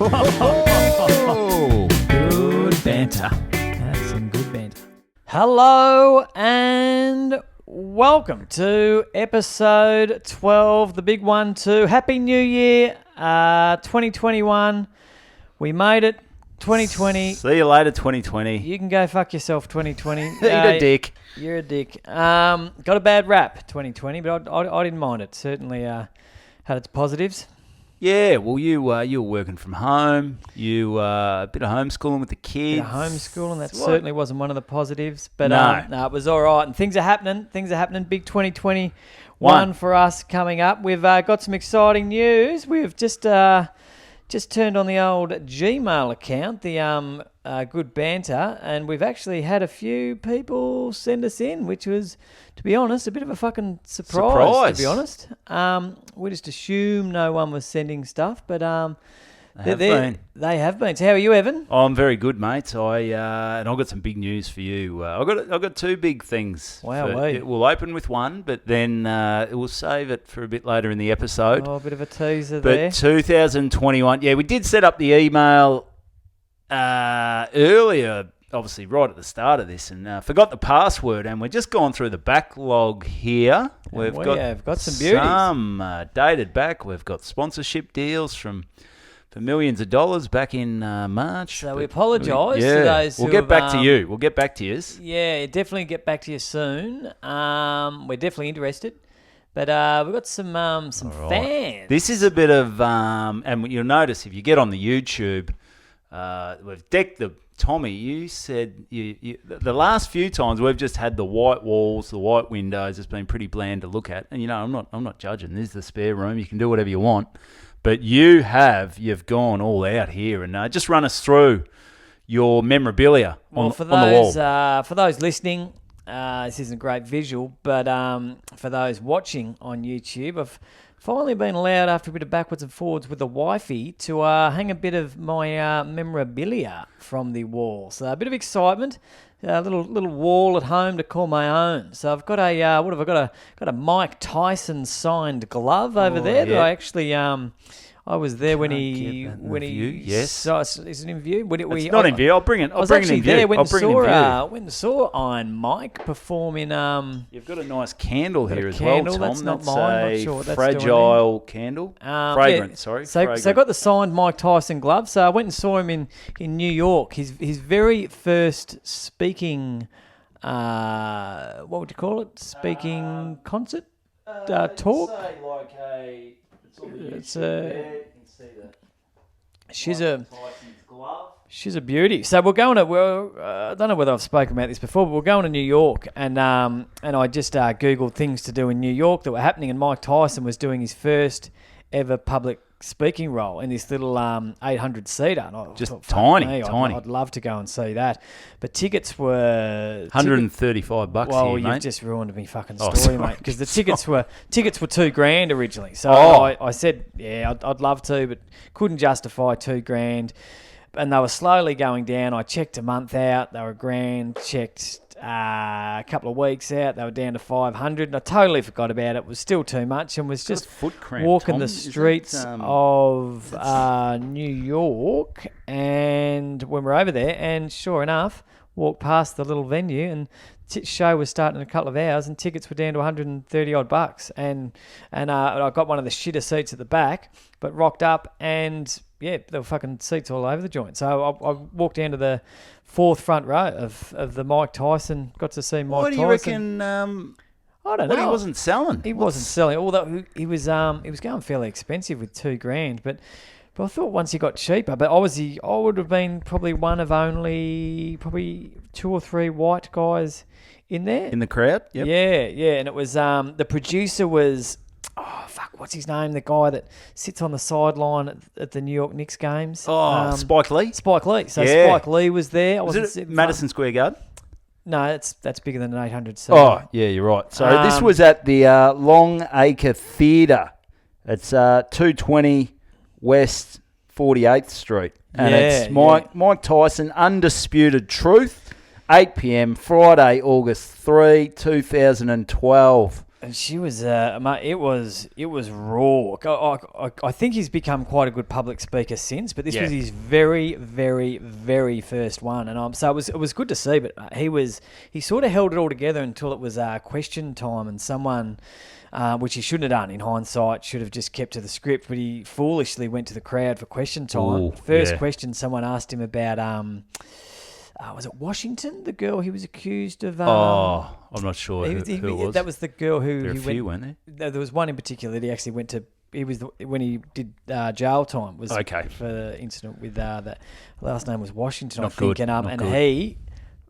Good banter. That's some good banter. Hello and welcome to episode 12, the big one too. Happy New Year, 2021. We made it, 2020. See you later, 2020. You can go fuck yourself, 2020. You're a dick. You're a dick. Got a bad rap, 2020, but I didn't mind it. Certainly had its positives. Yeah, well, you were working from home. You a bit of homeschooling with the kids. Bit of homeschooling, that certainly wasn't one of the positives. But No, it was all right. And things are happening. Big 2021 for us coming up. We've got some exciting news. We've just turned on the old Gmail account, the Good Banter, and we've actually had a few people send us in, which was, to be honest, a bit of a fucking surprise. To be honest. We just assumed no one was sending stuff, but they have been. So how are you, Evan? Oh, I'm very good, mate. And I've got some big news for you. I've got two big things. Wow, we'll open with one, but then we'll save it for a bit later in the episode. Oh, a bit of a teaser there. But 2021, yeah, we did set up the email earlier, obviously right at the start of this, and forgot the password, and we're just going through the backlog here. We've got some beauties. Some dated back. We've got sponsorship deals for millions of dollars back in March. So we apologise to those We'll get back to you. We'll get back to you. Yeah, definitely get back to you soon. We're definitely interested. But we've got some fans. This is a bit of, and you'll notice if you get on the YouTube, we've decked the Tommy. You said the last few times we've just had the white walls, the white windows. It's been pretty bland to look at, and I'm not judging. There's the spare room. You can do whatever you want, but you've gone all out here, and just run us through your memorabilia on the wall. For those listening, this isn't a great visual, but for those watching on YouTube, I've finally been allowed, after a bit of backwards and forwards with the wifey, to hang a bit of my memorabilia from the wall. So a bit of excitement, a little wall at home to call my own. So I've got got a Mike Tyson signed glove over there that I actually I was there when he yes. Is it in view? It's not in view. I'll bring it. I was actually there when saw Iron Mike perform in. You've got a nice candle here as candle, well, Tom. That's not mine. A not sure what that's fragile candle. Fragrance, sorry. So I got the signed Mike Tyson glove. So I went and saw him in New York. His very first speaking, what would you call it? Speaking concert talk. Say like a. She's a beauty. So we're going to. I don't know whether I've spoken about this before, but we're going to New York, and I just googled things to do in New York that were happening, and Mike Tyson was doing his first ever public speaking role in this little 800-seater. Just tiny. I'd love to go and see that. But tickets were $135 well, here, mate. You've just ruined me fucking story, mate. Because the tickets were $2,000 originally. So I said, yeah, I'd love to, but couldn't justify $2,000. And they were slowly going down. I checked a month out. They were $1,000. Checked a couple of weeks out. They were down to $500. And I totally forgot about it. It was still too much, and was just walking the streets of New York. And when we're over there, and sure enough, walked past the little venue, and show was starting in a couple of hours, and tickets were down to $130 and I got one of the shitter seats at the back, but rocked up, and yeah, there were fucking seats all over the joint. So I walked down to the fourth front row of the Mike Tyson. Got to see Mike Tyson. What do you reckon? I don't know. He wasn't selling. He wasn't selling. Although he was going fairly expensive with $2,000, but I thought once he got cheaper. But I would have been probably one of only probably 2 or 3 white guys in there. In the crowd? Yep. Yeah. And it was, the producer was, what's his name? The guy that sits on the sideline at the New York Knicks games. Spike Lee? Spike Lee. So Spike Lee was there. Was it Madison Square Garden? No, that's bigger than an 800 seat. Oh, yeah, you're right. So this was at the Long Acre Theatre. It's 220 West 48th Street. And it's Mike Tyson, Undisputed Truth, 8 p.m, Friday, August 3, 2012. And she was, mate, it was raw. I think he's become quite a good public speaker since, but this was his very, very, very first one, and so it was good to see. But he sort of held it all together until it was question time, and someone, which he shouldn't have done in hindsight, should have just kept to the script, but he foolishly went to the crowd for question time. Ooh, First question, someone asked him about was it Washington, the girl he was accused of? I'm not sure who it was. That was the girl who... There were a few, weren't there? There was one in particular that he actually went to... when he did jail time was for the incident with the last name was Washington, Not I think, good. and he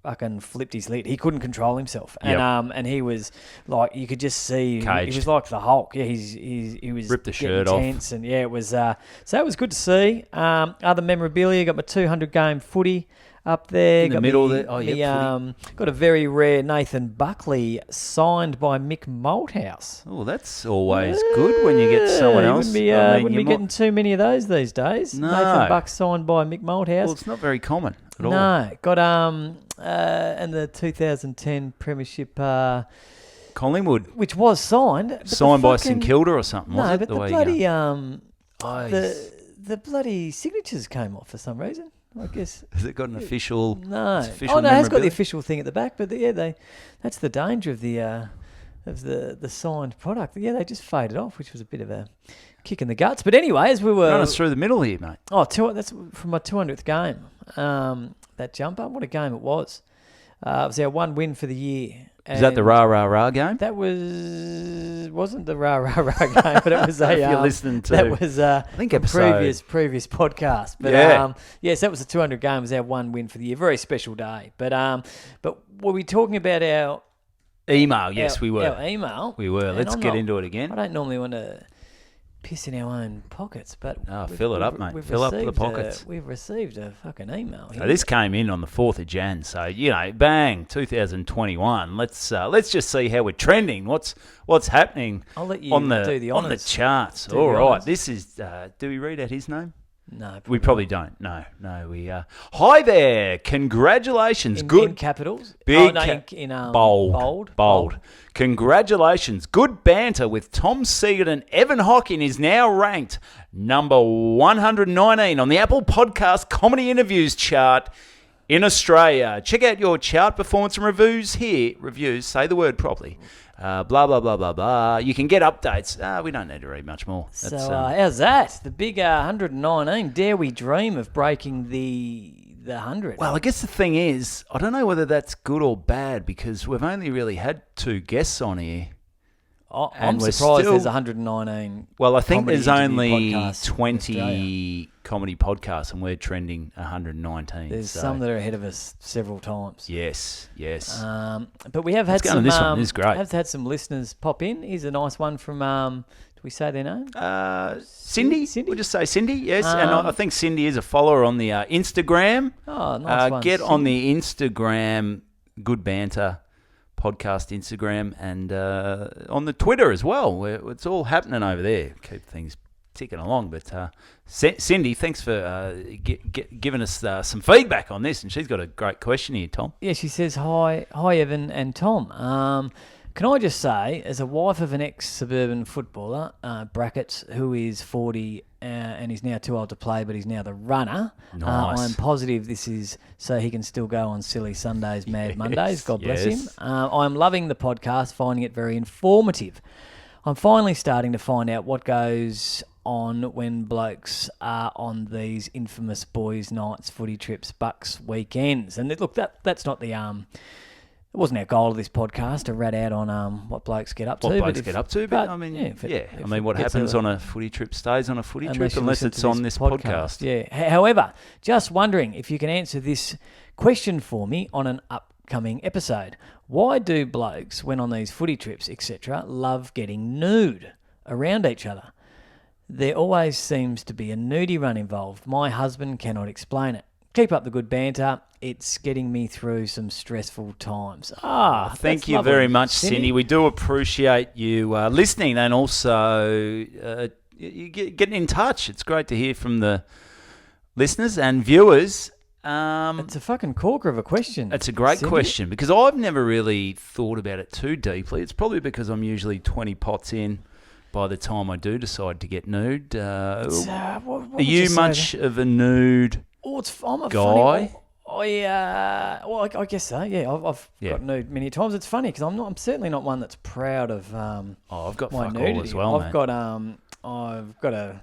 fucking flipped his lid. He couldn't control himself, and he was like, you could just see Caged. he was like the Hulk. Yeah, he was Ripped the shirt tense, and it was so it was good to see. Other memorabilia, got my 200 game footy up there. In the middle there. Oh, yeah. Got a very rare Nathan Buckley signed by Mick Malthouse. Oh, that's always good when you get someone else. Wouldn't be getting too many of those these days. No. Nathan Buck signed by Mick Malthouse. Well, it's not very common at all. No. Got and the 2010 Premiership Collingwood. which was signed. Signed by St Kilda or something, was no, it? but the bloody the bloody signatures came off for some reason. I guess. Has it got an official? No. It's official It has got the memorabilia? official thing at the back, but that's the danger of the signed product. Yeah, they just faded off, which was a bit of a kick in the guts. But anyway, as we were Run us through the middle here, mate. that's from my 200th game. That jumper, what a game it was. It was our one win for the year. Is that the rah game? That wasn't the rah game, but it was a. If you're listening to, that was I think a episode previous podcast. But Yeah. yes, that was the 200 game. It was our one win for the year. Very special day. But were we talking about our email? Yes, we were. Our email. We were. And Let's I'm get not- into it again. I don't normally want to piss in our own pockets, but Fill it up, mate. we've Fill up the received pockets. we've received a fucking email. So here. this came in on the 4th of Jan. So, bang, 2021. Let's just see how we're trending. What's happening I'll let you on the do the on the honours. charts. Do All the right. honours. This is do we read out his name? No, We probably don't. No, we hi there. Congratulations. Good in capitals. Big in bold. Congratulations. Good banter with Tom Siegert and Evan Hocking is now ranked number 119 on the Apple Podcast Comedy Interviews chart in Australia. Check out your chart performance and reviews here. Reviews, say the word properly. Blah, blah, blah, blah, blah. You can get updates. We don't need to read much more. So how's that? The big 119. Dare we dream of breaking the 100? Well, I guess the thing is, I don't know whether that's good or bad because we've only really had 2 guests on here. I'm we're surprised still- there's 119. Well, I think comedy there's interview only podcasts in 20 comedy podcasts and we're trending 119. There's so- some that are ahead of us several times. Yes. But we have had Let's go on some. to this one. This is great. Have had some listeners pop in. Here's a nice one from. Do we say their name? Cindy? Cindy? We'll just say Cindy, yes. And I think Cindy is a follower on the Instagram. Oh, nice one. Get on the Instagram, Good Banter podcast Instagram, and on the Twitter as well. Where it's all happening over there. Keep things ticking along. But Cindy, thanks for giving us some feedback on this. And she's got a great question here, Tom. Yeah, she says, hi Evan and Tom. Can I just say, as a wife of an ex-suburban footballer, brackets, who is 40 and he's now too old to play, but he's now the runner, Nice. I'm positive this is so he can still go on silly Sundays, mad Mondays. God bless him. yes. I'm loving the podcast, finding it very informative. I'm finally starting to find out what goes on when blokes are on these infamous boys' nights, footy trips, bucks weekends. And look, that's not the it wasn't our goal of this podcast to rat out on what blokes get up to. What but blokes if- get up to, but I mean, I mean, what happens on a footy trip stays on a footy trip you unless listen it's to on this podcast. Yeah. However, just wondering if you can answer this question for me on an upcoming episode. Why do blokes, when on these footy trips, etc., love getting nude around each other? There always seems to be a nudie run involved. My husband cannot explain it. Keep up the good banter. It's getting me through some stressful times. Thank that's you lovely, very much, Cindy. We do appreciate you listening and also you getting in touch. It's great to hear from the listeners and viewers. It's a fucking corker of a question. It's a great Cindy. question because I've never really thought about it too deeply. It's probably because I'm usually 20 pots in by the time I do decide to get nude. What Are would you say much of a nude I'm a guy? Funny, I guess so. Yeah, I've got nude many times. It's funny because I'm certainly not one that's proud of. I've got my fuck nudity. all as well, I've got a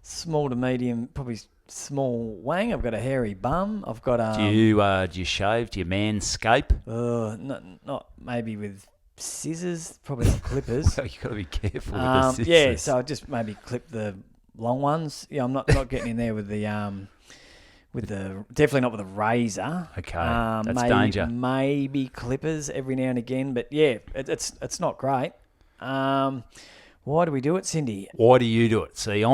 small to medium, probably small wang. I've got a hairy bum. I've got Do you shave? Do you manscape? not maybe with scissors, probably not clippers. Well, you got to be careful with the scissors. Yeah, so I just maybe clip the long ones. Yeah, I'm not getting in there with the definitely not with a razor. Okay, that's maybe, danger. Maybe clippers every now and again, but yeah, it's not great. Why do we do it, Cindy? Why do you do it? See,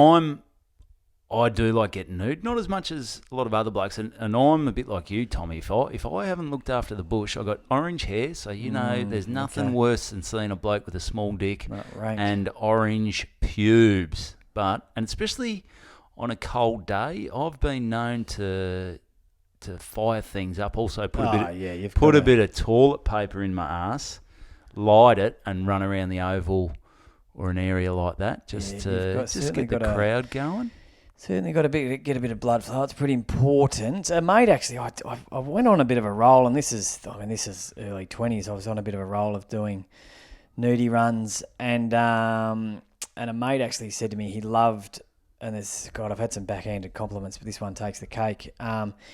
I do like getting nude, not as much as a lot of other blokes, and I'm a bit like you, Tommy. If I haven't looked after the bush, I've got orange hair, so there's nothing worse than seeing a bloke with a small dick and orange pubes. And especially on a cold day, I've been known to fire things up. Also, put a bit of toilet paper in my ass, light it, and run around the oval or an area like that, just to get the crowd going. Certainly got get a bit of blood flow. It's pretty important. Mate, actually, I went on a bit of a roll, and this is early 20s. I was on a bit of a roll of doing nudie runs, and a mate actually said to me he loved, and I've had some backhanded compliments, but this one takes the cake.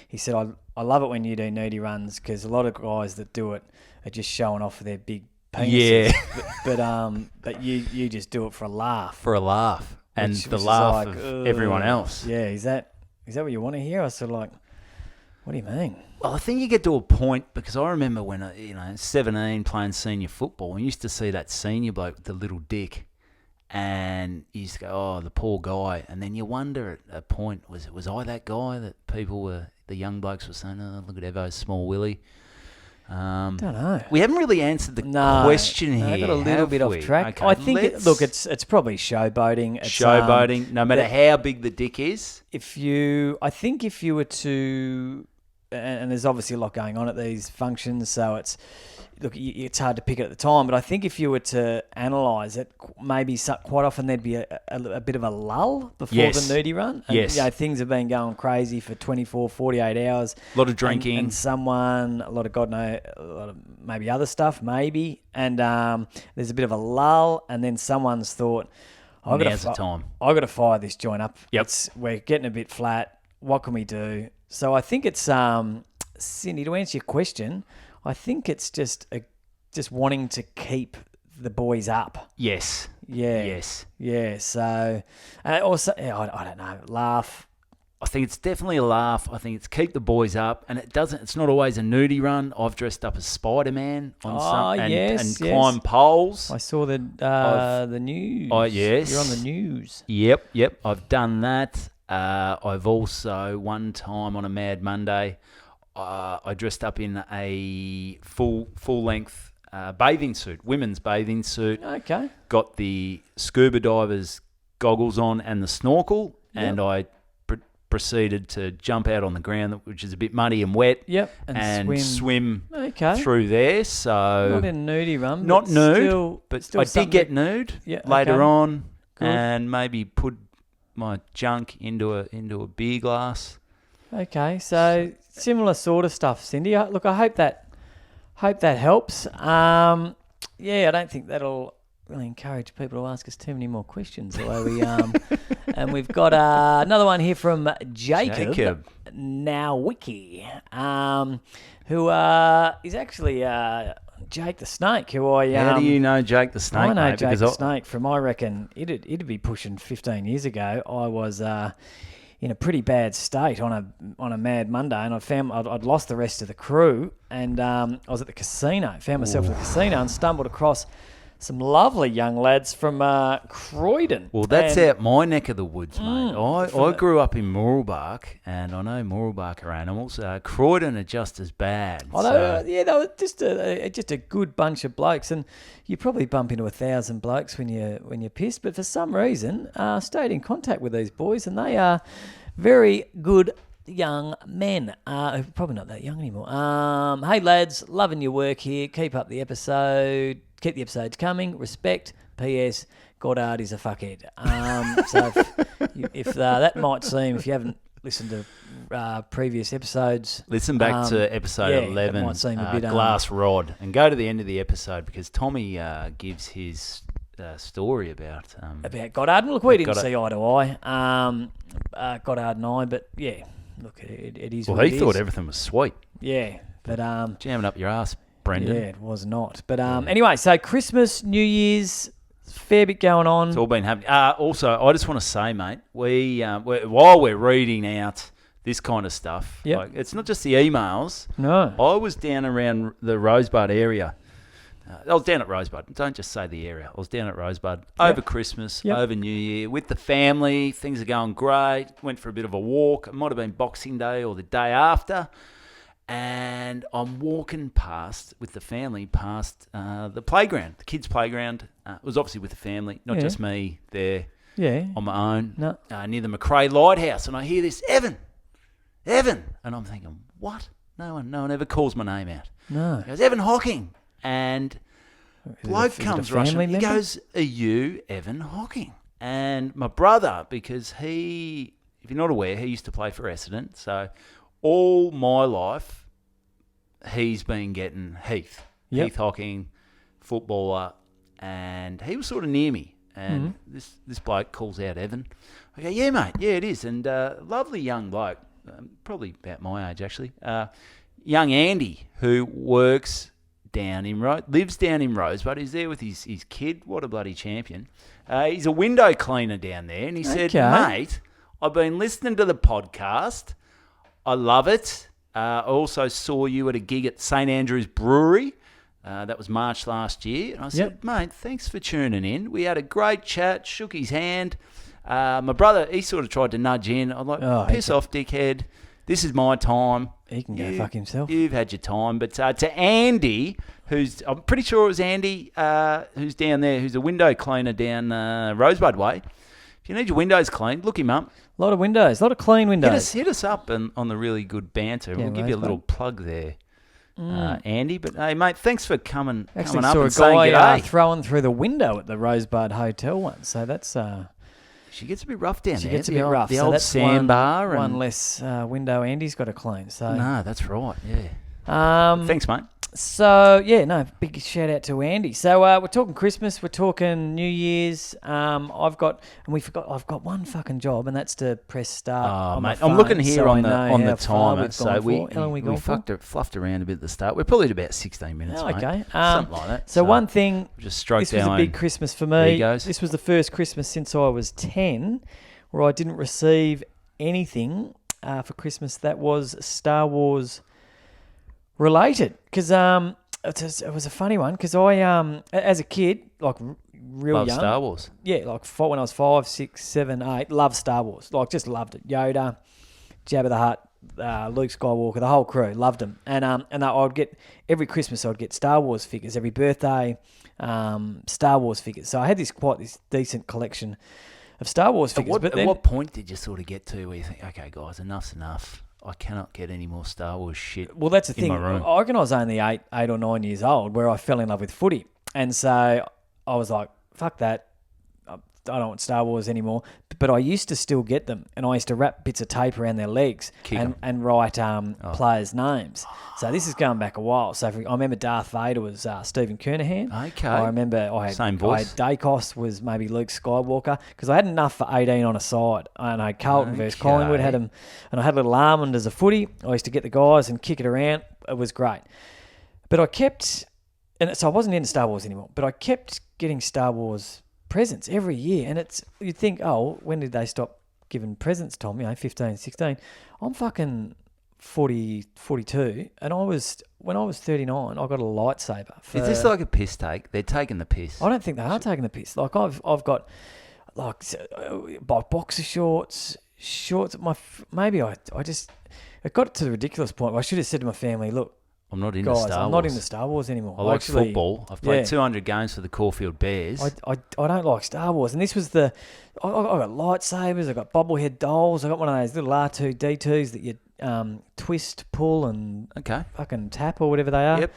He said, I love it when you do nudie runs because a lot of guys that do it are just showing off their big penises. Yeah. But you just do it for a laugh. For a laugh. And the laugh of everyone else. Yeah, is that what you want to hear? I was sort of like, what do you mean? Well, I think you get to a point, because I remember when, 17 playing senior football, and you used to see that senior bloke with the little dick, and you used to go, oh, the poor guy. And then you wonder at a point, was I that guy that the young blokes were saying, oh, look at Evo's small willy. Don't know. We haven't really answered the question here. I got a little bit off track. Okay, I think it's probably showboating. It's, showboating, no matter how big the dick is. If you were to, and there's obviously a lot going on at these functions, so it's hard to pick it at the time. But I think if you were to analyse it, maybe quite often there'd be a bit of a lull before the nudie run. And, things have been going crazy for 24, 48 hours. A lot of drinking. And a lot of maybe other stuff, maybe. And there's a bit of a lull, and then someone's thought, now's the time. I've got to fire this joint up. Yep. We're getting a bit flat. What can we do? So I think it's, Cindy, to answer your question, I think it's just wanting to keep the boys up. Yes. Yeah. Yes. Yeah. So, also, I don't know, laugh. I think it's definitely a laugh. I think it's keep the boys up, and it's not always a nudie run. I've dressed up as Spider-Man and climb poles. I saw the news. Oh, yes. You're on the news. Yep. I've done that. I've also, one time on a Mad Monday, I dressed up in a full-length bathing suit, women's bathing suit. Okay. Got the scuba diver's goggles on and the snorkel, and I proceeded to jump out on the ground, which is a bit muddy and wet. Yep. And swim through there. So not in a nudie run. Not nude, but I did get nude later on. Good. And maybe put my junk into a beer glass. Okay, so similar sort of stuff, Cindy. Look, I hope that helps. I don't think that'll really encourage people to ask us too many more questions. And we've got another one here from Jacob. Nowicki, who is actually Jake the Snake, who I... How do you know Jake the Snake, I know Jake the Snake from, I reckon, it'd be pushing 15 years ago. I was in a pretty bad state on a Mad Monday, and I'd lost the rest of the crew, and I was at the casino, found myself at the casino and stumbled across some lovely young lads from Croydon. Well, that's out my neck of the woods, mate. I grew up in Mooralbark, and I know Mooralbark are animals. Croydon are just as bad. They were just a good bunch of blokes, and you probably bump into 1,000 blokes when you're pissed. But for some reason, stayed in contact with these boys, and they are very good young men. Probably not that young anymore. Hey, lads, loving your work here. Keep up the episode. Keep the episodes coming. Respect. P.S. Goddard is a fuckhead. So if that might seem, if you haven't listened to previous episodes, listen back to episode 11, might seem a bit, Glass Rod, and go to the end of the episode because Tommy gives his story about Goddard. Look, we didn't see eye to eye, Goddard and I, but yeah, look, it is. Well, what he it thought is. everything was sweet. Yeah, but jamming up your ass, Brendan. Yeah, it was not. But anyway, so Christmas, New Year's, fair bit going on. It's all been happening. Also, I just want to say, mate, while we're reading out this kind of stuff, like, it's not just the emails. No. I was down around the Rosebud area. I was down at Rosebud. Don't just say the area. I was down at Rosebud over Christmas, over New Year, with the family. Things are going great. Went for a bit of a walk. It might have been Boxing Day or the day after. And I'm walking past, with the family, past the playground, the kids' playground. It was obviously with the family, not just me there on my own, near the Macrae Lighthouse. And I hear this, Evan. And I'm thinking, what? No one ever calls my name out. No. He goes, Evan Hocking. And bloke comes rushing. He goes, are you Evan Hocking? And my brother, because he, if you're not aware, he used to play for Essendon. So all my life, he's been getting Heath Hocking, footballer, and he was sort of near me. And this bloke calls out Evan. I go, yeah, mate, yeah, it is. And lovely young bloke, probably about my age actually, young Andy, who lives down in Rosebud. He's there with his kid. What a bloody champion. He's a window cleaner down there. And he said, mate, I've been listening to the podcast. I love it. I also saw you at a gig at St Andrew's Brewery. That was March last year. And I said, mate, thanks for tuning in. We had a great chat, shook his hand. My brother, he sort of tried to nudge in. I'm like, piss off, dickhead. This is my time. He can go fuck himself. You've had your time. But to Andy, I'm pretty sure it was Andy, who's down there, who's a window cleaner down Rosebud Way. If you need your windows cleaned, look him up. A lot of windows, a lot of clean windows. Hit us up on the really good banter. We'll give you a little plug there, Andy. But hey, mate, thanks for coming up and saying g'day. Throwing through the window at the Rosebud Hotel once. So that's... She gets a bit rough down there. She gets a bit rough. The old sandbar. One less window Andy's got to clean. So no, that's right. Yeah. Thanks, mate. So big shout out to Andy. So we're talking Christmas, we're talking New Year's. I've got one fucking job, and that's to press start. On my phone, I'm looking here so on the timer. So we fluffed around a bit at the start. We're probably at about 16 minutes. Okay, something like that. So one thing, this was a big Christmas for me. This was the first Christmas since I was 10 where I didn't receive anything for Christmas that was Star Wars related, because it was a funny one, because I as a kid, like real Love young, Star Wars. Yeah, like when I was 5, 6, 7, 8, loved Star Wars. Like just loved it. Yoda, Jabba the Hutt, Luke Skywalker, the whole crew, loved them. And I'd get every Christmas I'd get Star Wars figures. Every birthday, Star Wars figures. So I had this decent collection of Star Wars figures. At what point did you sort of get to where you think, okay, guys, enough's enough? I cannot get any more Star Wars shit. Well, that's the thing. My room. I reckon I was only 8 or 9 years old where I fell in love with footy. And so I was like, fuck that. I don't want Star Wars anymore. But I used to still get them. And I used to wrap bits of tape around their legs and write players' names. So this is going back a while. So I remember Darth Vader was Stephen Kernahan. Okay. I remember Same voice. Dacos was maybe Luke Skywalker, because I had enough for 18 on a side. And I had Carlton versus Collingwood, had him, and I had a little Armand as a footy. I used to get the guys and kick it around. It was great. But I kept, and so I wasn't into Star Wars anymore, but I kept getting Star Wars presents every year. And you'd think, oh, when did they stop giving presents, Tom? 15, 16. I'm fucking 40, 42, and when I was 39, I got a lightsaber. Is this like a piss take? They're taking the piss. I don't think they are taking the piss. Like I've got like boxer shorts. It got to the ridiculous point where I should have said to my family, look, I'm not into Guys, Star Wars. I'm not into Star Wars anymore. I like Actually, football. I've played yeah. 200 games for the Caulfield Bears. I don't like Star Wars, and this was I got lightsabers, I got bobblehead dolls, I got one of those little R2D2s that you twist, pull, and Okay. fucking tap or whatever they are. Yep.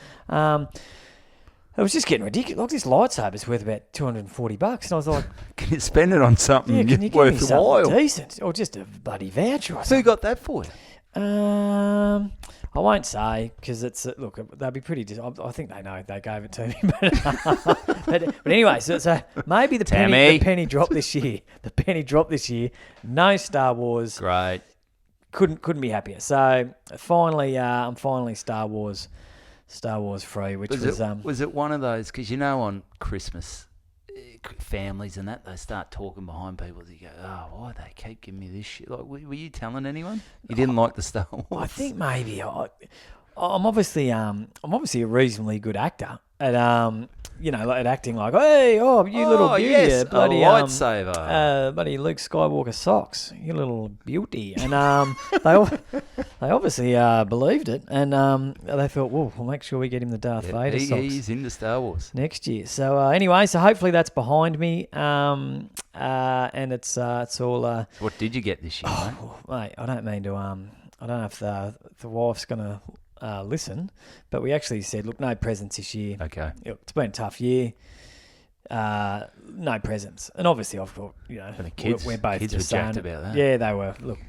It was just getting ridiculous. Like, this lightsaber's worth about $240, and I was like, Can you spend it on something "Yeah, can you give me worthwhile? something decent, or just a bloody voucher or Who something?" got that for you? I won't say because it's look. They'll be pretty. I think they know they gave it to me, but anyway. So maybe the penny dropped this year. The penny dropped this year. No Star Wars. Great. Couldn't be happier. So finally, I'm finally Star Wars free, which was it one of those? Because on Christmas, families and that, they start talking behind people. You go, oh, why they keep giving me this shit? Like, were you telling anyone you didn't like the Star Wars? I think maybe I'm obviously a reasonably good actor at at acting like, hey, you little beauty, yes, bloody a lightsaber, buddy Luke Skywalker socks, you little beauty, and they obviously believed it, and they thought, well, we'll make sure we get him the Darth Vader socks. He's into Star Wars Next year. So anyway, hopefully that's behind me, and it's all. What did you get this year, mate? Mate, I don't mean to. I don't know if the wife's gonna listen, but we actually said, look, no presents this year. Okay. It's been a tough year. No presents, and obviously I've got And the kids, we're both kids were just jacked saying, about that. Yeah, they were. Look,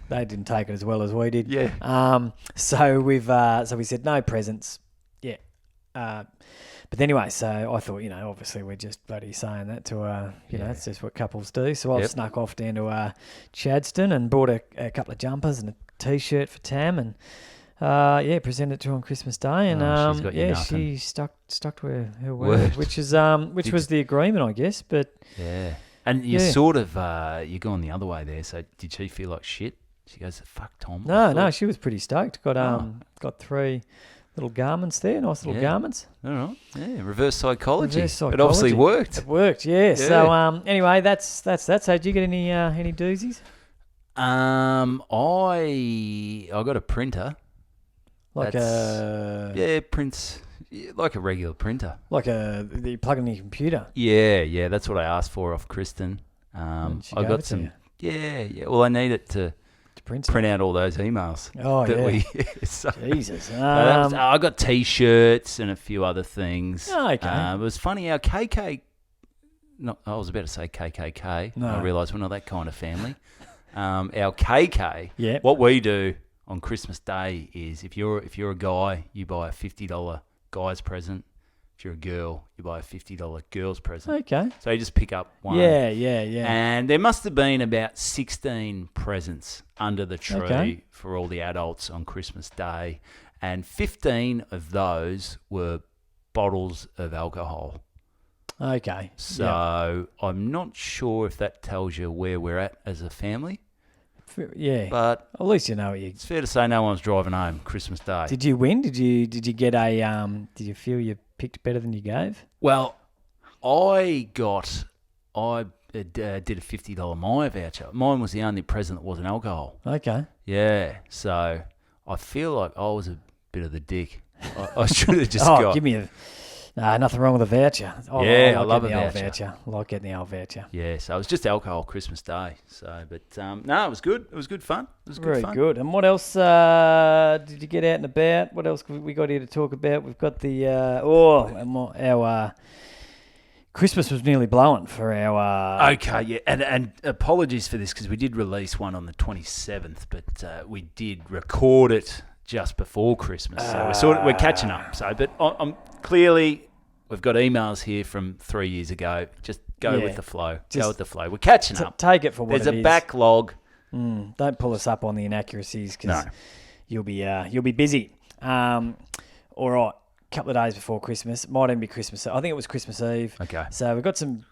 they didn't take it as well as we did. Yeah. So we said no presents. Yeah. But anyway, so I thought, obviously we're just bloody saying that to, that's just what couples do. So I've snuck off down to Chadstone and bought a couple of jumpers and a T-shirt for Tam, and presented it to her on Christmas Day, and she's got you nothing. she stuck to her word, which is was the agreement, I guess. But yeah, and you sort of you're going the other way there. So did she feel like shit? She goes, "Fuck Tom." No, she was pretty stoked. Got 3 little garments there, nice little garments. All right, yeah, reverse psychology. It psychology. obviously worked. It worked, yeah. So anyway, that's that. So did you get any doozies? I got a printer. Like prints, like a regular printer. Like you plug in your computer. Yeah, that's what I asked for off Kristen. I got some. Yeah. Well, I need it to print out all those emails. Oh, Jesus. I got T-shirts and a few other things. Oh, okay. It was funny. Our KK. No, I was about to say KKK. No. I realised we're not that kind of family. Our KK. Yeah. What we do on Christmas Day is if you're a guy, you buy a $50 guy's present. If you're a girl, you buy a $50 girl's present. Okay. So you just pick up one. Yeah. And there must have been about 16 presents under the tree for all the adults on Christmas Day, and 15 of those were bottles of alcohol. Okay. So I'm not sure if that tells you where we're at as a family. Yeah, but at least you know it's fair to say no one's driving home Christmas Day. Did you win? Did you get a? Did you feel you picked better than you gave? Well, I did a $50 Maya voucher. Mine was the only present that wasn't alcohol. Okay. Yeah, so I feel like I was a bit of the dick. I should have just got. Give me nothing wrong with a voucher. I love a voucher. I like getting the old voucher. Yeah, so it was just alcohol Christmas Day. So, but no, it was good. It was good fun. It was very fun. Good. And what else did you get out and about? What else we got here to talk about? We've got the our Christmas was nearly blowing for our. Okay, yeah, and apologies for this because we did release one on the 27th, but we did record it just before Christmas, so we're catching up. So, but I'm clearly we've got emails here from 3 years ago. Just go with the flow. Go with the flow. We're catching up. Take it for what it is. There's a backlog. Don't pull us up on the inaccuracies because you'll be busy. All right, couple of days before Christmas. Might even be Christmas. I think it was Christmas Eve. Okay. So we've got some,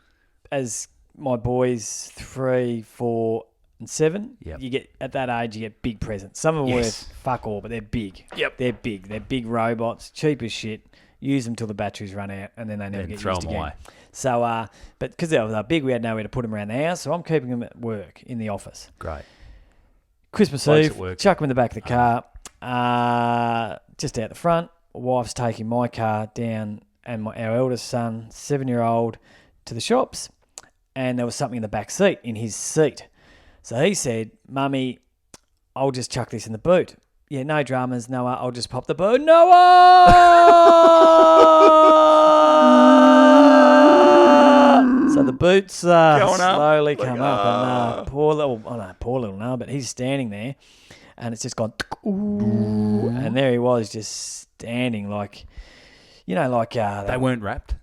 as my boys 3, 4, and 7. Yep. You get at that age, you get big presents. Some of them worth fuck all, but they're big. Yep. They're big. They're big robots, cheap as shit. Use them till the batteries run out, and then they never get used again. Away. So, but because they were big, we had nowhere to put them around the house. So I'm keeping them at work in the office. Great. Christmas Eve, chuck them in the back of the car, just out the front. wife's taking my car down and our eldest son, 7-year-old, to the shops, and there was something in the back seat, in his seat. So he said, Mummy, I'll just chuck this in the boot. Yeah, no dramas, Noah, I'll just pop the boot. Noah! So the boots slowly come up, and poor little Noah, but he's standing there, and it's just gone, ooh, and there he was, just standing like, they weren't wrapped?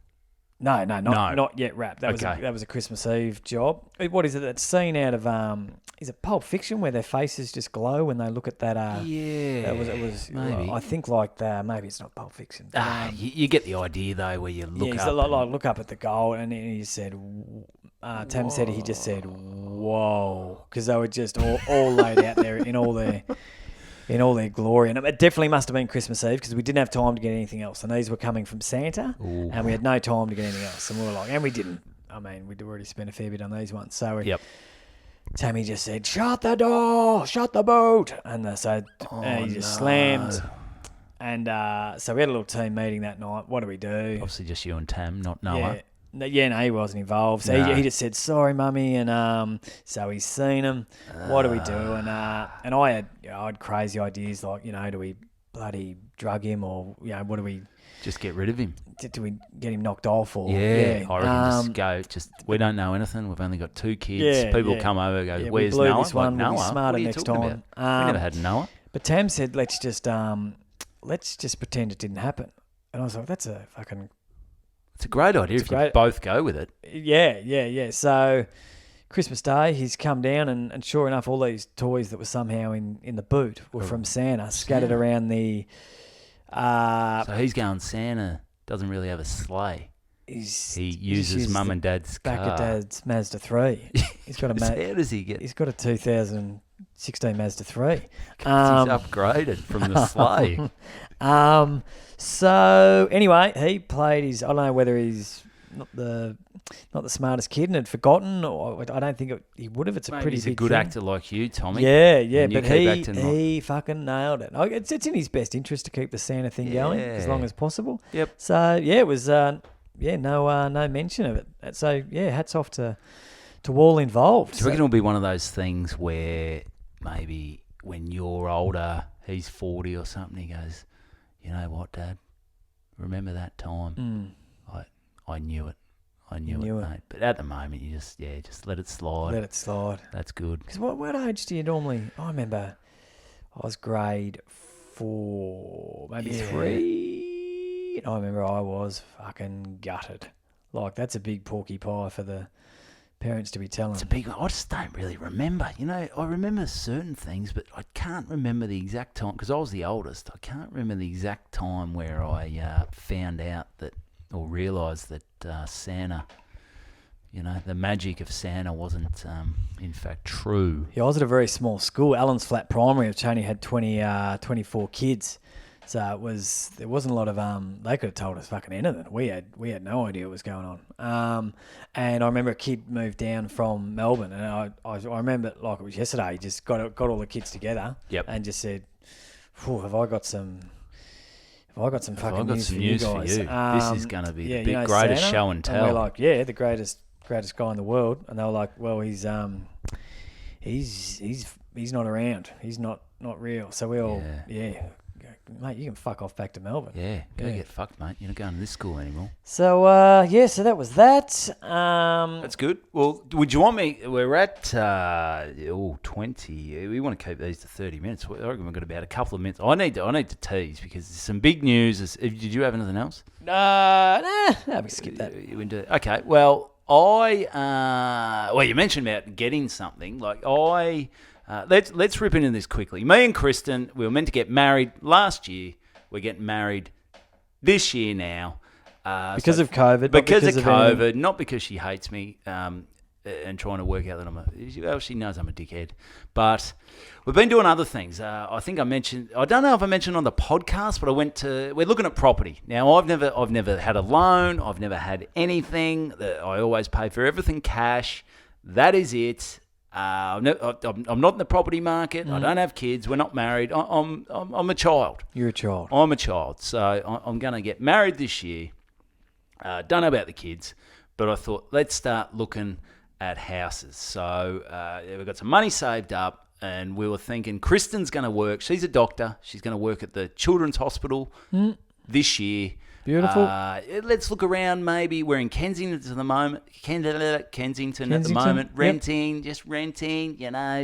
No, not yet wrapped. That was a Christmas Eve job. What is it? That scene out of is it Pulp Fiction where their faces just glow when they look at that? Yeah, it was. Maybe. I think like that. Maybe it's not Pulp Fiction. But, you get the idea though, where you look up. Look up at the goal, and he said, Tam said he just said, "Whoa," because they were just all laid out there in all their glory. And it definitely must have been Christmas Eve because we didn't have time to get anything else. And these were coming from Santa, and we had no time to get anything else. And we were like, and we didn't. I mean, we'd already spent a fair bit on these ones. So Tammy just said, shut the door, shut the boot. And so he just slammed. And so we had a little team meeting that night. What do we do? Obviously just you and Tam, not Noah. Yeah, no, he wasn't involved. So he just said, sorry, Mummy. And so he's seen him. What do we do? And I had crazy ideas like, do we bloody drug him or, what do we... Just get rid of him. Do we get him knocked off? Or I reckon we don't know anything. We've only got 2 kids. People come over and go, where's Noah? This one, Noah? We'll be smarter next time. We never had Noah. But Tam said, let's just pretend it didn't happen. And I was like, that's a fucking... It's a great idea if you both go with it. Yeah. So Christmas Day, he's come down and sure enough, all these toys that were somehow in the boot were from Santa, scattered around the... so he's going, Santa doesn't really have a sleigh. He uses Mum and Dad's car. Back of Dad's Mazda 3. He's got How does he get... He's got a 2016 Mazda 3. He's upgraded from the sleigh. So anyway, he played his... I don't know whether he's not the smartest kid and had forgotten, or I don't think he would have. It's a Maybe pretty he's big a good thing. actor like you, Tommy. Yeah, but he fucking nailed it. It's in his best interest to keep the Santa thing going as long as possible. Yep. So it was no mention of it. So hats off to all involved. Do you reckon it'll be one of those things where maybe when you're older, he's 40 or something, he goes, you know what, Dad? Remember that time? I knew it. I knew it, mate. But at the moment, you just let it slide. Let it slide. That's good. Because what age do you normally... I remember I was grade 4, maybe 3. And I remember I was fucking gutted. Like, that's a big porky pie for the parents to be telling. It's a big one. I just don't really remember. I remember certain things, but I can't remember the exact time. Because I was the oldest. I can't remember the exact time where I found out that... or realised that Santa, the magic of Santa wasn't in fact true. Yeah, I was at a very small school, Allen's Flat Primary, which only had 24 kids. So there wasn't a lot of they could have told us fucking anything. We had no idea what was going on. And I remember a kid moved down from Melbourne, and I remember it like it was yesterday. He just got all the kids together and just said, have I got some fucking news for you guys. This is going to be the greatest Santa? show and tell. And we're like, the greatest guy in the world. And they were like, well, he's not around. He's not real. So we all, mate, you can fuck off back to Melbourne. Yeah, go get fucked, mate. You're not going to this school anymore. So, so that was that. That's good. Well, would you want me... We're at 20. We want to keep these to 30 minutes. I reckon we've got about a couple of minutes. I need to tease because there's some big news. Did you have anything else? Nah, we skip that. Okay, well, you mentioned about getting something. Like, let's rip into this quickly. Me and Kristen, we were meant to get married last year. We're getting married this year now. Because of COVID. Because of COVID, not because she hates me and trying to work out that she knows I'm a dickhead. But we've been doing other things. I think I don't know if I mentioned on the podcast, but we're looking at property. Now, I've never had a loan. I've never had anything. I always pay for everything cash. That is it. I'm not in the property market. I don't have kids. We're not married. I'm a child. You're a child. I'm a child. So I'm going to get married this year. Don't know about the kids, but I thought, let's start looking at houses. So we've got some money saved up, and we were thinking Kristen's going to work. She's a doctor. She's going to work at the Children's Hospital this year. Beautiful. Let's look around. Maybe we're in Kensington at the moment. Kensington at the moment. Renting, just renting.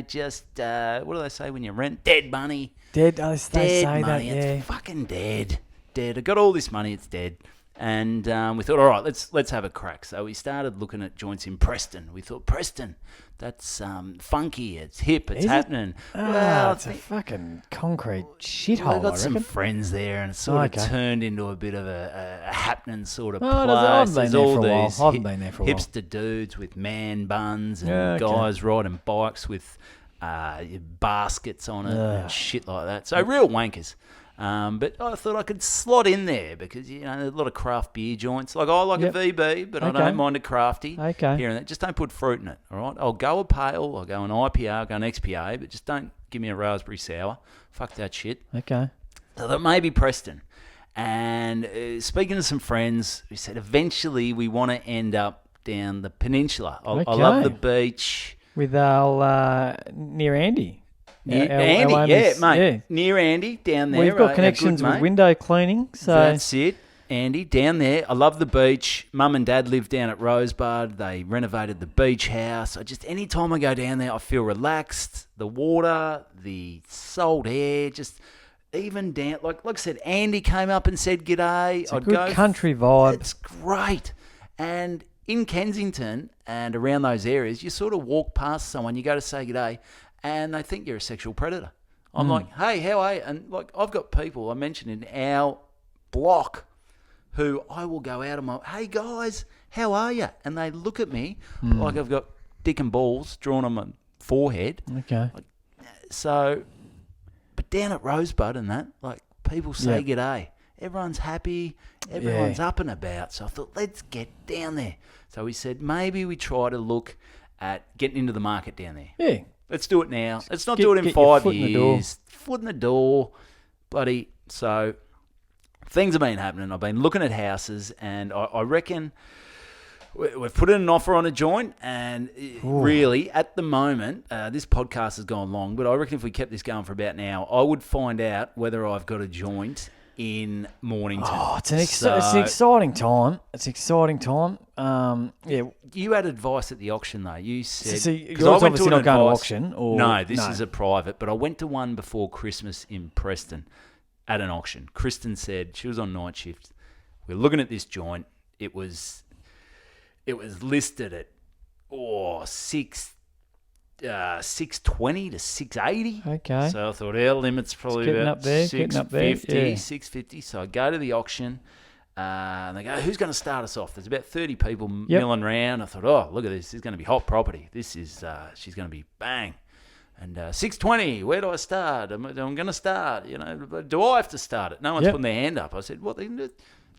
Just what do they say when you rent? Dead money. Dead. They Dead say money. that. Yeah. It's fucking dead. Dead. I got all this money. It's dead. And we thought, all right, let's have a crack. So we started looking at joints in Preston. We thought, Preston, that's funky. It's hip. It's happening. Well, it's a fucking concrete shithole. I've got some friends there, and it sort of turned into a bit of a happening sort of place. I've been There's there all for a while. these I haven't been there for a while. hipster dudes with man buns and guys riding bikes with baskets on it and shit like that. So real wankers. But I thought I could slot in there because, there's a lot of craft beer joints. Like, I like a VB, but I don't mind a crafty here and there. Just don't put fruit in it, all right? I'll go a pale, I'll go an IPA, I'll go an XPA, but just don't give me a raspberry sour. Fuck that shit. Okay. So that may be Preston. And speaking to some friends, we said eventually we want to end up down the peninsula. I love the beach. With near Andy. Andy, mate. Near Andy, down there. We've got connections with window cleaning. So that's it. Andy, down there. I love the beach. Mum and Dad live down at Rosebud. They renovated the beach house. Any time I go down there, I feel relaxed. The water, the salt air, just even down. Like I said, Andy came up and said g'day. It's a good country vibe. It's great. And in Kensington and around those areas, you sort of walk past someone, you go to say g'day, and they think you're a sexual predator. I'm like, hey, how are you? And like, I've got people I mentioned in our block who I will go out and my, hey guys, how are you? And they look at me like I've got dick and balls drawn on my forehead. Okay. So, but down at Rosebud and that, like, people say g'day. Everyone's happy. Everyone's up and about. So I thought, let's get down there. So we said, maybe we try to look at getting into the market down there. Yeah. Let's do it now. Let's not do it in 5 years. Foot in the door. Bloody. So things have been happening. I've been looking at houses, and I reckon we've put in an offer on a joint, and really, at the moment, this podcast has gone long, but I reckon if we kept this going for about an hour, I would find out whether I've got a joint in Mornington. Oh, it's an exciting time. It's an exciting time. You had advice at the auction though. You said because I went to not going to auction. Or no, this is a private. But I went to one before Christmas in Preston at an auction. Kristen said she was on night shift. We're looking at this joint. It was listed at 620 to 680. Okay. So I thought our limit's probably about 650, 650. So I go to the auction, and they go, who's going to start us off? There's about 30 people milling around. I thought, oh, look at this. This is going to be hot property. This is, she's going to be bang. And 620, where do I start? I'm going to start. Do I have to start it? No one's putting their hand up. I said, what?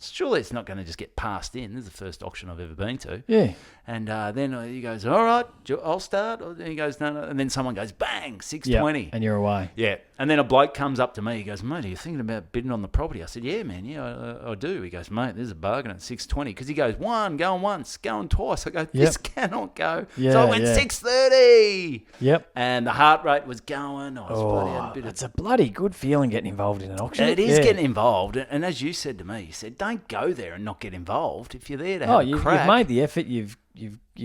Surely it's not going to just get passed in. This is the first auction I've ever been to. Yeah. And then he goes, all right, I'll start. And he goes, no. And then someone goes, bang, 620. Yep. And you're away. Yeah. And then a bloke comes up to me. He goes, mate, are you thinking about bidding on the property? I said, yeah, man. Yeah, I do. He goes, mate, there's a bargain at 620. Because he goes, going once, going twice. I go, this cannot go. So I went 630. Yep. And the heart rate was going. It's a bloody good feeling getting involved in an auction. It is getting involved. And as you said to me, you said, don't go there and not get involved. If you're there to have a crack. You've made the effort. You've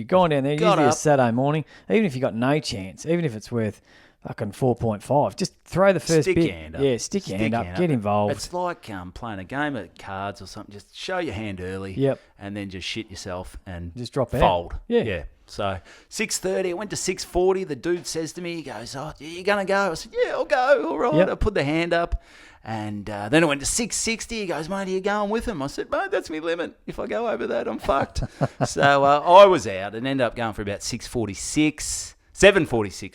gone down there. Usually a Saturday morning. Even if you got no chance, even if it's worth fucking 4.5, just throw the first bid. Hand up. Yeah, stick your hand up. Get involved. It's like playing a game of cards or something. Just show your hand early. Yep. And then just shit yourself and just drop out. Fold. Yeah. So 6:30, I went to 6:40. The dude says to me, he goes, "Oh, you gonna go?" I said, "Yeah, I'll go." All right. Yep. I put the hand up. And then I went to 660. He goes, mate, are you going with him? I said, mate, that's my limit. If I go over that, I'm fucked. So I was out and ended up going for about 746,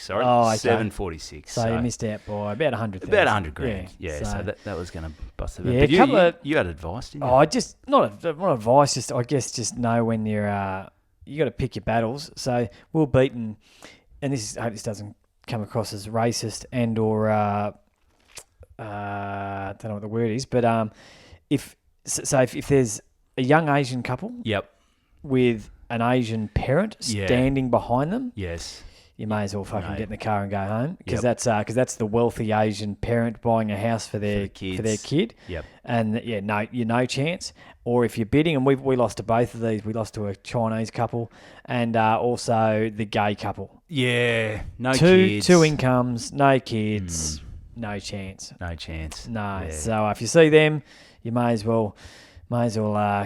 sorry. Oh, okay. 746. So you missed out by about 100,000. About 100 grand. Yeah, so that was going to bust it. Yeah, but you had advice, didn't you? Just not advice, just I guess just know when you got to pick your battles. So Will Beaton, and I hope this doesn't come across as racist and or I don't know what the word is, but if there's a young Asian couple, Yep. with an Asian parent standing behind them, yes, you may as well fucking get in the car and go home, because that's the wealthy Asian parent buying a house for their kid. Yep. And you're no chance. Or if you're bidding, and we lost to both of these. We lost to a Chinese couple and also the gay couple. Yeah, no kids. Two incomes, no kids, no chance. No chance. No. Yeah. So if you see them, you may as well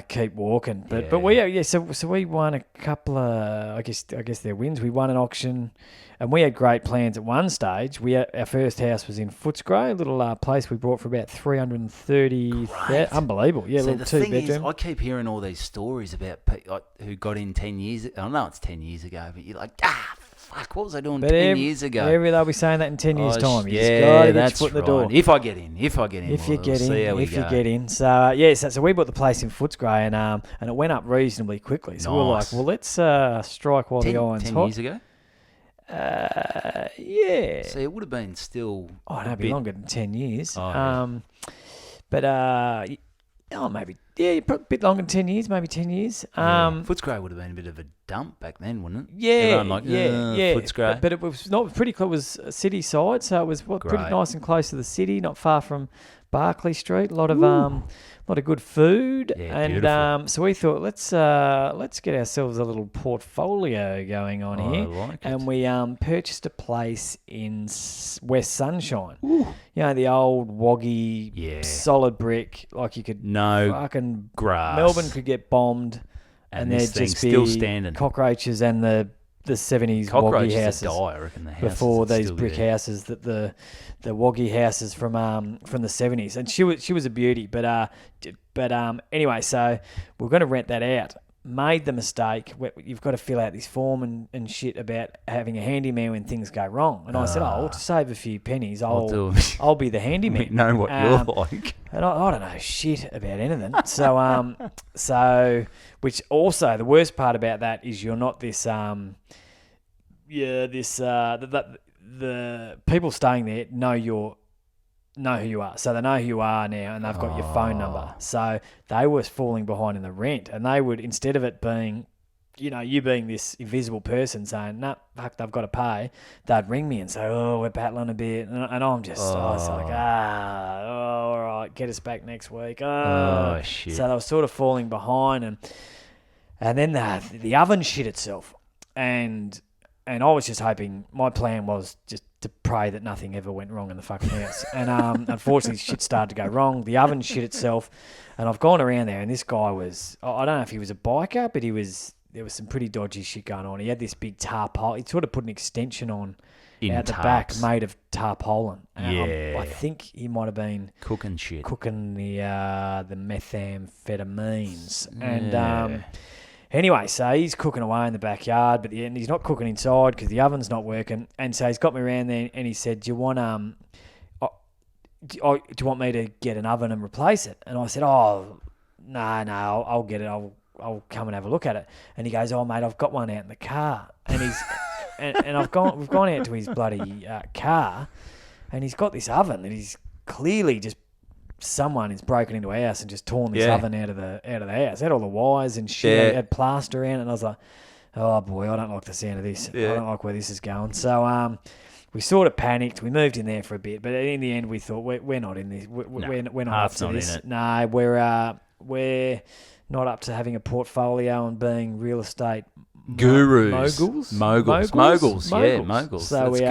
keep walking. But so we won a couple of I guess they're wins. We won an auction, and we had great plans at one stage. Our first house was in Footscray, a little place we bought for about 330. Unbelievable, yeah, so little the thing 2-bedroom. is, I keep hearing all these stories about people who got in 10 years. I know it's 10 years ago, but you're like, fuck, what was I doing 10 years ago? They'll be saying that in 10 years' time. You just got to get your foot in the door. If I get in. If you get in. So, so we bought the place in Footscray, and it went up reasonably quickly. So we were like, well, let's strike while the iron's 10 hot. 10 years ago? Yeah. So it would have been still... Oh, it'd be longer than 10 years. Oh, yeah. But, maybe... Yeah, a bit longer than 10 years, maybe 10 years. Footscray would have been a bit of a dump back then, wouldn't it? Yeah, yeah. Footscray. But it was not pretty close. It was a city side, so it was pretty nice and close to the city, not far from Barclay Street. A lot of good food, and so we thought let's get ourselves a little portfolio going on here, I like it. and we purchased a place in West Sunshine. Ooh. You know, the old woggy, solid brick, like you could fucking grass. Melbourne could get bombed, and there'd just be still standing cockroaches and the 70s woggy houses die, I reckon, the houses before these still brick there. houses that the woggy houses from the 70s, and she was a beauty, but anyway, so we're going to rent that out. Made the mistake, you've got to fill out this form and shit about having a handyman when things go wrong, and I said, to save a few pennies, I'll be the handyman. We know what you're like. And I don't know shit about anything. So which also the worst part about that is you're not this the people staying there know who you are. So they know who you are now, and they've got your phone number. So they were falling behind in the rent, and they would, instead of it being, you being this invisible person saying, "No, fuck, they've got to pay," they'd ring me and say, "Oh, we're battling a bit," and I'm just, I was like, all right, get us back next week. Oh shit! So they were sort of falling behind, and then the oven shit itself, and I was just hoping. My plan was just to pray that nothing ever went wrong in the fucking house, and unfortunately, shit started to go wrong. The oven shit itself, and I've gone around there, and this guy was, I don't know if he was a biker, but there was some pretty dodgy shit going on. He had this big tarpaulin. He sort of put an extension on out the back made of tarpaulin. I think he might have been cooking the methamphetamines. And anyway, so he's cooking away in the backyard, but he's not cooking inside because the oven's not working. And so he's got me around there, and he said, "Do you want do you want me to get an oven and replace it?" And I said, "Oh, no, I'll get it. I'll come and have a look at it." And he goes, "Oh, mate, I've got one out in the car." And he's and we've gone out to his bloody car, and he's got this oven that he's clearly just someone has broken into our house and just torn this oven out of the house. It had all the wires and shit. It had plaster around it, and I was like, "Oh boy, I don't like the sound of this. I don't like where this is going." So we sort of panicked. We moved in there for a bit, but in the end, we thought we're not in this. We're not up to this. No, we're not up to having a portfolio and being real estate gurus, moguls. Yeah, moguls. So we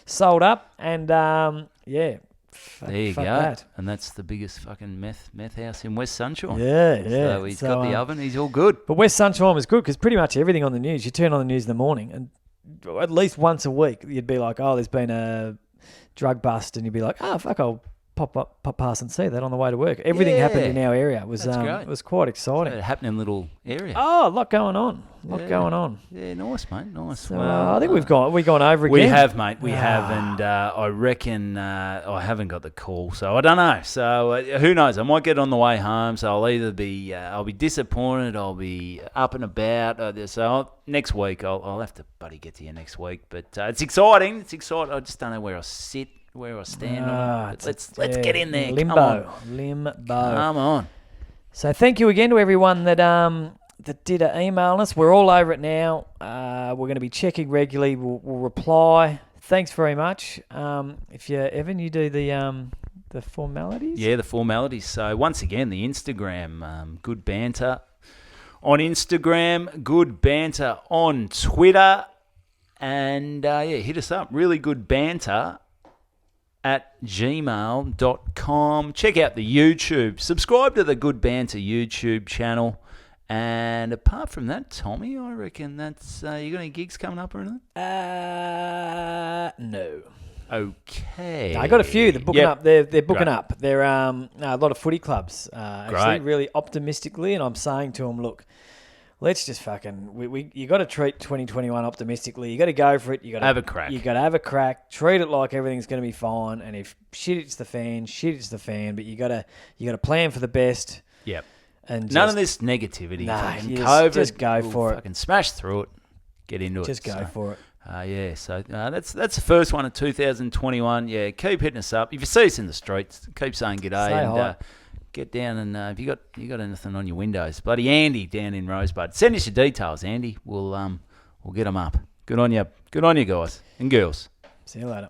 sold up, and there you go. That. And that's the biggest fucking meth house in West Sunshine. Yeah. So he's got the oven. He's all good. But West Sunshine was good because pretty much everything on the news, you turn on the news in the morning, and at least once a week, you'd be like, "Oh, there's been a drug bust," and you'd be like, "Oh, fuck, I'll pop past and see that on the way to work. Everything happened in our area. It was great. It was quite exciting. It's a happening little area. Oh, a lot going on. Going on. Yeah, nice, mate. Nice. So, I think we've gone over again. We have, mate. We have, and I reckon I haven't got the call, so I don't know. So who knows? I might get on the way home. So I'll either be I'll be disappointed. I'll be up and about. Next week I'll have to get to you next week. But it's exciting. It's exciting. I just don't know where I sit, where I stand. Let's get in there. Limbo. Come on. So thank you again to everyone that did email us. We're all over it now. We're going to be checking regularly. We'll reply. Thanks very much. If you Evan, you do the formalities. Yeah, the formalities. So once again, the Instagram, Good Banter on Instagram, Good Banter on Twitter, and hit us up. Really Good Banter at gmail.com. Check out the YouTube. Subscribe to the Good Banter YouTube channel. And apart from that, Tommy, I reckon that's... you got any gigs coming up or anything? No. Okay. I got a few. They're booking up. They're booking up. They're a lot of footy clubs. Actually, really optimistically, and I'm saying to them, look, let's just fucking... You got to treat 2021 optimistically. You got to go for it. You got to have a crack. You got to have a crack. Treat it like everything's going to be fine. And if shit hits the fan, shit hits the fan. But you got to plan for the best. Yep. And none of this negativity. COVID, just go for it. Fucking smash through it. Get into it. Just go for it. So that's the first one of 2021. Yeah, keep hitting us up. If you see us in the streets, keep saying g'day. Say hi. Get down and if you got anything on your windows, bloody Andy down in Rosebud, send us your details, Andy. We'll get them up. Good on you guys and girls. See you later.